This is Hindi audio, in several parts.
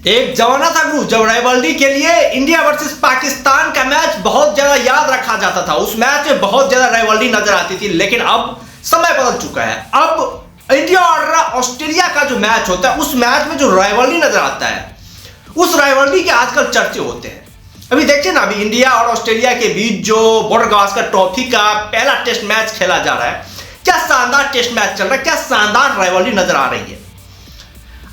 एक जमाना था गुरु जब राइवलरी के लिए इंडिया वर्सेस पाकिस्तान का मैच बहुत ज्यादा याद रखा जाता था। उस मैच में बहुत ज्यादा राइवलरी नजर आती थी, लेकिन अब समय बदल चुका है। अब इंडिया और ऑस्ट्रेलिया का जो मैच होता है उस मैच में जो राइवलरी नजर आता है उस राइवलरी के आजकल चर्चे होते हैं। अभी देखिए ना, अभी इंडिया और ऑस्ट्रेलिया के बीच जो बॉर्डर गावस्कर ट्रॉफी का पहला टेस्ट मैच खेला जा रहा है, क्या शानदार टेस्ट मैच चल रहा है, क्या शानदार राइवलरी नजर आ रही है।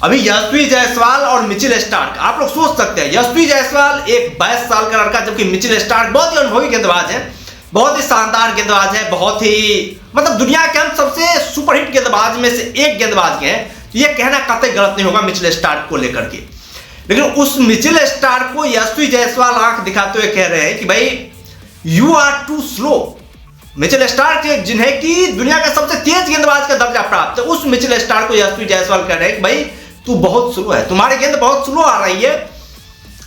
अभी यशस्वी जायसवाल और मिचेल स्टार्क, आप लोग सोच सकते हैं यशस्वी जायसवाल एक 22 साल का लड़का, जबकि मिचेल स्टार्क बहुत ही अनुभवी गेंदबाज है, बहुत ही शानदार गेंदबाज है, बहुत ही मतलब दुनिया के हम सबसे सुपरहिट गेंदबाज में से एक गेंदबाज हैं। तो ये कहना कतई गलत नहीं होगा मिचेल स्टार्क को लेकर के। लेकिन उस मिचेल स्टार्क को यशस्वी जायसवाल आंख दिखाते हुए कह रहे हैं कि भाई you are too slow. Mitchell Starc जिन्हें की दुनिया का सबसे तेज गेंदबाज का दर्जा प्राप्त है, उस मिचेल स्टार्क को यशस्वी जायसवाल कह रहे हैं कि भाई तू बहुत स्लो है, तुम्हारी गेंद बहुत स्लो आ रही है।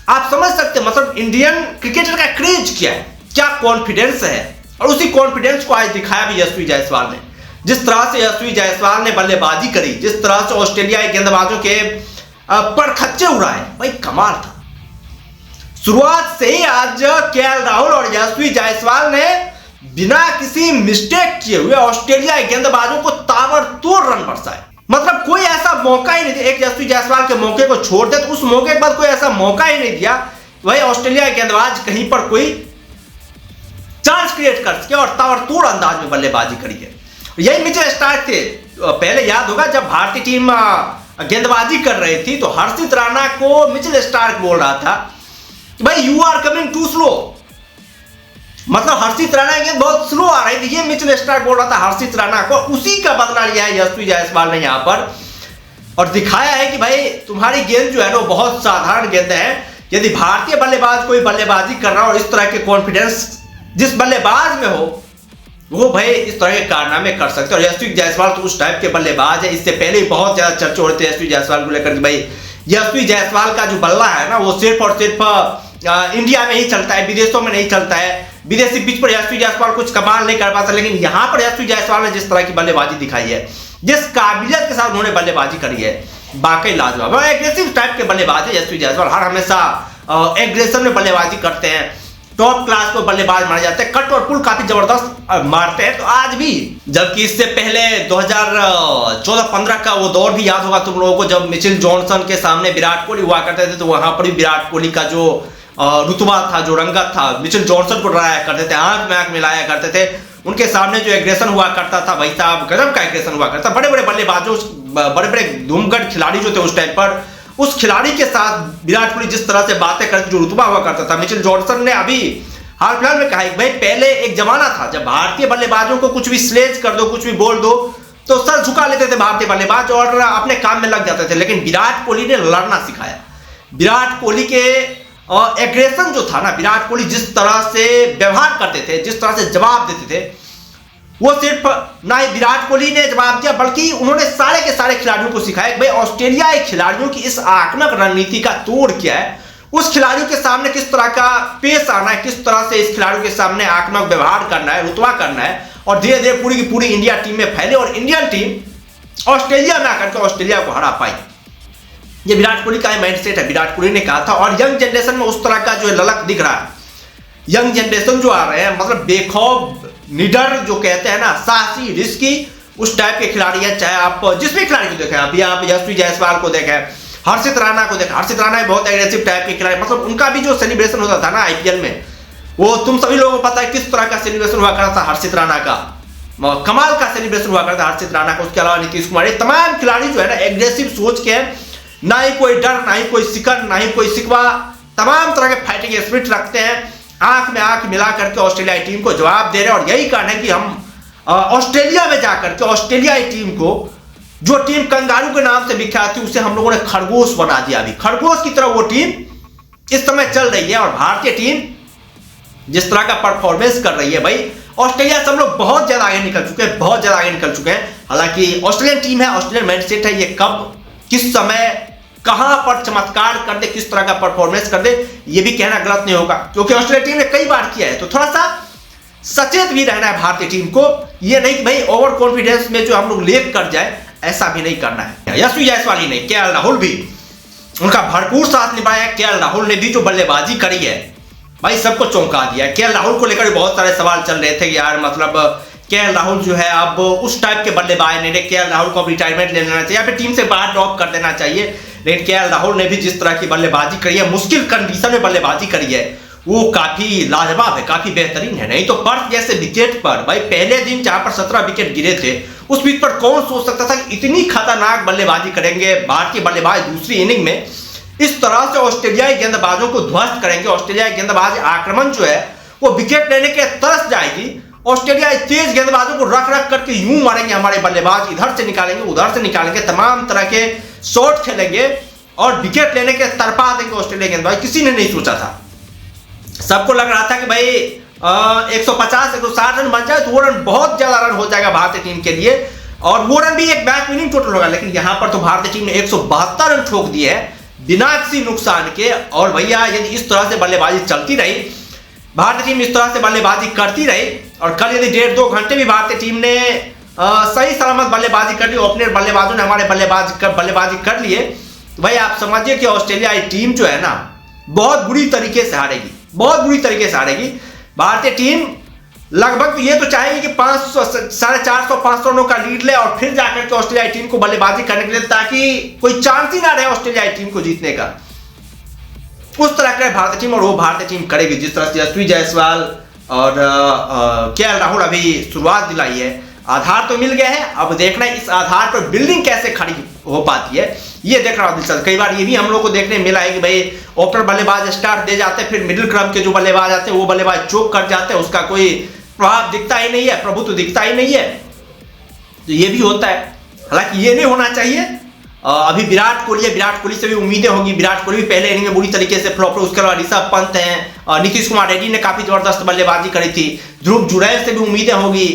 आप समझ सकते हैं मतलब इंडियन क्रिकेटर का क्रेज क्या है, क्या कॉन्फिडेंस है। और उसी कॉन्फिडेंस को आज दिखाया भी यशस्वी जायसवाल ने। जिस तरह से यशस्वी जायसवाल ने बल्लेबाजी करी, जिस तरह से ऑस्ट्रेलियाई गेंदबाजों के परखच्चे उड़ाए, भाई कमाल था। शुरुआत से ही आज केएल राहुल और यशस्वी जायसवाल ने बिना किसी मिस्टेक किए हुए ऑस्ट्रेलियाई गेंदबाजों को ताबड़तोड़ रन बरसाए। मतलब कोई ऐसा मौका ही नहीं दिया। एक यशस्वी जायसवाल के मौके को छोड़ दे तो उस मौके के बाद कोई ऐसा मौका ही नहीं दिया वही ऑस्ट्रेलिया गेंदबाज कहीं पर कोई चांस क्रिएट कर सके और ताबड़तोड़ अंदाज में बल्लेबाजी करी है। यही मिचेल स्टार्क थे। पहले याद होगा जब भारतीय टीम गेंदबाजी कर रही थी तो हर्षित राणा को मिचेल स्टार्क बोल रहा था कि भाई you are coming too slow. मतलब हर्षित राणा की गेंद बहुत स्लो आ रही थी, ये मिचेल स्टार्क बोल रहा था हर्षित राणा को। उसी का बदला लिया है यशस्वी जायसवाल ने यहाँ पर और दिखाया है कि भाई तुम्हारी गेंद जो है ना बहुत साधारण गेंद है। यदि भारतीय बल्लेबाज कोई बल्लेबाजी कर रहा हो और इस तरह के कॉन्फिडेंस जिस बल्लेबाज में हो, वो भाई इस तरह के कारनामे कर सकते हैं। और यशस्वी जायसवाल तो उस टाइप के बल्लेबाज है। इससे पहले ही बहुत ज्यादा चर्चे हो रहे थे यशस्वी जायसवाल को लेकर कि भाई यशस्वी जायसवाल का जो बल्ला है ना वो सिर्फ और सिर्फ इंडिया में ही चलता है, विदेशों में नहीं चलता है। विदेशी पिच पर यशस्वी जायसवाल कुछ कमाल नहीं कर पाता, लेकिन यहां पर यशस्वी जायसवाल ने जिस तरह की बल्लेबाजी दिखाई है, जिस काबिलियत के साथ उन्होंने बल्लेबाजी करी है, वाकई लाजवाब। एग्रेसिव टाइप के बल्लेबाज है यशस्वी जायसवाल, हर हमेशा एग्रेशन में बल्लेबाजी करते हैं, टॉप क्लास को बल्लेबाज माने जाते हैं, कट और पुल काफी जबरदस्त मारते हैं। तो आज भी, जबकि इससे पहले 2014-15 का वो दौर भी याद होगा तुम लोगों को, जब मिचेल जॉनसन के सामने विराट कोहली हुआ करते थे, तो वहां पर भी विराट कोहली का जो रुतबा था, जो रंगत था, मिचेल जॉनसन को डराया करते थे, आंख में आंख मिलाया करते थे। उनके सामने जो एग्रेशन हुआ करता था, भाई साहब गजब का एग्रेशन हुआ करता। बड़े बड़े बल्लेबाजों, बड़े बड़े धूमगढ़ खिलाड़ी जो थे उस टाइम पर, उस खिलाड़ी के साथ विराट कोहली जिस तरह से बातें करते, जो रुतबा हुआ करता था। मिचेल जॉनसन ने अभी हाल फिलहाल में कहा भाई पहले एक जमाना था जब भारतीय बल्लेबाजों को कुछ भी स्लेज कर दो, कुछ भी बोल दो तो सर झुका लेते थे भारतीय बल्लेबाज और अपने काम में लग जाते थे। लेकिन विराट कोहली ने लड़ना सिखाया। विराट कोहली के एग्रेशन जो था ना, विराट कोहली जिस तरह से व्यवहार करते थे, जिस तरह से जवाब देते थे, वो सिर्फ ना ही विराट कोहली ने जवाब दिया बल्कि उन्होंने सारे के सारे खिलाड़ियों को सिखाया भाई ऑस्ट्रेलियाई खिलाड़ियों की इस आक्रामक रणनीति का तोड़ क्या है, उस खिलाड़ियों के सामने किस तरह का पेश आना है, किस तरह से इस खिलाड़ियों के सामने आक्रामक व्यवहार करना है, रुतबा करना है। और धीरे धीरे पूरी की पूरी इंडिया टीम में फैले और इंडियन टीम ऑस्ट्रेलिया में आकर के ऑस्ट्रेलिया को हरा पाई। ये विराट कोहली का माइंडसेट है, विराट कोहली ने कहा था। और यंग जनरेशन में उस तरह का जो ललक दिख रहा है, यंग जनरेशन जो आ रहे हैं, मतलब बेखौफ, निडर जो कहते हैं ना, साहसी, रिस्की, उस टाइप के खिलाड़ी हैं। चाहे आप जिस भी खिलाड़ी को देखें, अभी आप यशस्वी जायसवाल को देखें, हर्षित राणा को देखें। हर्षित राणा बहुत एग्रेसिव टाइप के खिलाड़ी, मतलब उनका भी जो सेलिब्रेशन होता था ना आईपीएल में, वो तुम सभी लोगों को पता है किस तरह का सेलिब्रेशन हुआ करता था हर्षित राणा का। कमाल का सेलिब्रेशन हुआ करता हर्षित राणा का। उसके अलावा नीतीश कुमार, ये तमाम खिलाड़ी जो है ना एग्रेसिव सोच के हैं, ना ही कोई डर, ना ही कोई सिकन, ना ही कोई सिकवा, तमाम तरह के फाइटिंग स्पिरिट रखते हैं, आंख में आंख मिला करके ऑस्ट्रेलियाई टीम को जवाब दे रहे हैं। और यही कारण है कि हम ऑस्ट्रेलिया में जाकर के ऑस्ट्रेलियाई टीम को, जो टीम कंगारू के नाम से विख्यात थी, उसे हम लोगों ने खरगोश बना दिया। अभी खरगोश की तरह वो टीम इस समय चल रही है। और भारतीय टीम जिस तरह का परफॉर्मेंस कर रही है, भाई ऑस्ट्रेलिया से हम लोग बहुत ज्यादा आगे निकल चुके हैं, बहुत ज्यादा आगे निकल चुके हैं। हालांकि ऑस्ट्रेलियन टीम है, ऑस्ट्रेलियन माइंडसेट है, ये कब किस समय कहां पर चमत्कार कर दे, किस तरह का परफॉर्मेंस कर दे, ये भी कहना गलत नहीं होगा, क्योंकि ऑस्ट्रेलिया टीम ने कई बार किया है। तो थोड़ा सा सचेत भी रहना है भारतीय टीम को। ये नहीं कि भाई ओवर कॉन्फिडेंस में जो हम लोग लेप कर जाए, ऐसा भी नहीं करना है। यशस्वी जायसवाल ही नहीं, केएल राहुल भी उनका भरपूर साथ निभाया। केएल राहुल ने भी जो बल्लेबाजी करी है भाई सबको चौंका दिया। केएल राहुल को लेकर बहुत सारे सवाल चल रहे थे कि यार मतलब केएल राहुल जो है अब उस टाइप के बल्लेबाज नहीं रहे, केएल राहुल को अब रिटायरमेंट ले लेना चाहिए या फिर टीम से बाहर ड्रॉप कर देना चाहिए। लेकिन केएल राहुल ने भी जिस तरह की बल्लेबाजी करी है, मुश्किल कंडीशन में बल्लेबाजी करी है, वो काफी लाजवाब है, काफी बेहतरीन है। नहीं तो पर्थ जैसे विकेट पर भाई पहले दिन जहां पर 17 विकेट गिरे थे उस पिच पर कौन सोच सकता था कि इतनी खतरनाक बल्लेबाजी करेंगे भारतीय बल्लेबाज दूसरी इनिंग में, इस तरह से ऑस्ट्रेलियाई गेंदबाजों को ध्वस्त करेंगे। ऑस्ट्रेलियाई गेंदबाज आक्रमण जो है वो विकेट लेने के तरस जाएगी। ऑस्ट्रेलिया तेज गेंदबाजों को रख रख करके यूं मारेंगे हमारे बल्लेबाज, इधर से निकालेंगे उधर से निकालेंगे, तमाम तरह के शॉट खेलेंगे और विकेट लेने के तरपा देंगे ऑस्ट्रेलिया गेंदबाज। किसी ने नहीं सोचा था, सबको लग रहा था कि भाई 150-160 रन बन जाए तो वो रन बहुत ज्यादा रन हो जाएगा भारतीय टीम के लिए और वो रन भी एक मैच विनिंग टोटल होगा। लेकिन यहां पर तो भारतीय टीम ने 172 रन ठोक दिए हैं बिना किसी नुकसान के। और भैया यदि इस तरह से बल्लेबाजी चलती रही, भारतीय टीम इस तरह से बल्लेबाजी करती रही और कल यदि 1.5-2 घंटे भी भारतीय टीम ने सही सलामत बल्लेबाजी कर ली, ओपनर बल्लेबाजों ने हमारे बल्लेबाजी कर लिए, तो भाई आप समझिए कि ऑस्ट्रेलियाई टीम जो है ना बहुत बुरी तरीके से हारेगी, बहुत बुरी तरीके से हारेगी। भारतीय टीम लगभग ये तो चाहेगी कि 450-500 रनों का लीड ले और फिर जाकर के ऑस्ट्रेलियाई टीम को बल्लेबाजी करने के लिए, ताकि कोई चांस ही ना रहे ऑस्ट्रेलियाई टीम को जीतने का। उस तरह का भारतीय टीम और वो भारतीय टीम करेगी जिस तरह से यशस्वी जायसवाल और केएल राहुल अभी शुरुआत दिलाई है। आधार तो मिल गया है, अब देखना है इस आधार पर बिल्डिंग कैसे खड़ी हो पाती है, ये देखना दिलचस्प। कई बार ये भी हम लोग को देखने मिला है कि भाई ओपनर बल्लेबाज स्टार्ट दे जाते हैं, फिर मिडिल क्रम के जो बल्लेबाज आते हैं वो बल्लेबाज चोक कर जाते हैं, उसका कोई प्रभाव दिखता ही नहीं है, प्रभुत्व दिखता ही नहीं है, तो ये भी होता है। हालांकि ये नहीं होना चाहिए। अभी विराट कोहली से भी उम्मीदें होगी। विराट कोहली भी पहले इनिंग में बुरी तरीके से फ्लॉप रहे, उसके बाद ऋषभ पंत हैं, नीतीश कुमार रेड्डी ने काफी जबरदस्त बल्लेबाजी करी थी, ध्रुव जुरैल से भी उम्मीदें होगी,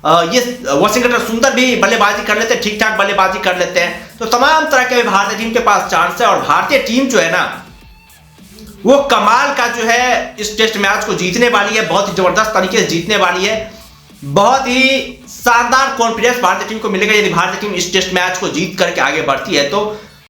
ये वाशिंगटन सुंदर भी बल्लेबाजी कर लेते हैं, ठीक ठाक बल्लेबाजी कर लेते हैं। तो तमाम तरह के भारतीय टीम के पास चांस है और भारतीय टीम जो है ना वो कमाल का जो है इस टेस्ट मैच को जीतने वाली है, बहुत ही जबरदस्त तरीके से जीतने वाली है। बहुत ही शानदार कॉन्फिडेंस भारतीय टीम को मिलेगा यदि भारतीय टीम इस टेस्ट मैच को जीत करके आगे बढ़ती है। तो